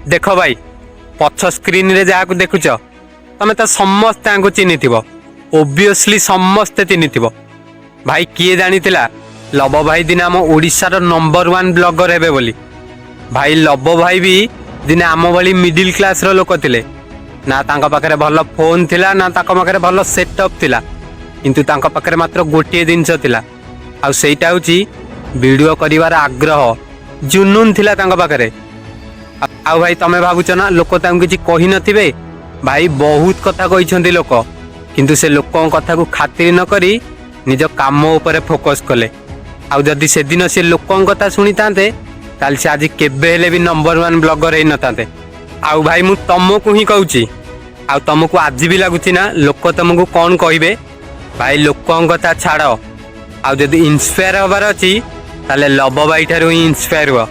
देख भाई पछ स्क्रीन रे जहाँ देखुच तमें तो समस्ते चिन्ह ओबियसली समस्ते चिन्ह भाई किए जानी लव भाई दिन आम ओडिशार नंबर 1 ब्लॉगर हेबे बोली। भाई लव भाई भी दिने आम भली मिडिल क्लास रो लोक थिले ना तांका पाखरे भल फोन थिला ना तांका पाखरे भल सेटअप थिला किंतु तांका पाखरे मात्र गोटे जिनस थिला आउ सेटा होची वीडियो करिवार आग्रह जुनून थिला तांका पाखरे। आउ भाई तमे भाबुछ ना लोक तांको किछि कहि नथिबे भाई बहुत कथा कहिसंती लोक किंतु से लोकों कथा को खातिर न करी निज काम उपरे फोकस कले। आउ जदि से दिन से लोकों कथा सुनी तांते ताल से आज केबे हेले भी नंबर 1 ब्लॉगर हे नतांते। आउ भाई मु तुमको ही कहूची आउ तुमको आज भी लगुची ना लोक तुमको कौन कहिबे भाई लोकों कथा छाड़ आउ जदि इंस्पायर हबार अछि ताले लव भाई ठारू ही इंस्पायर हुआ।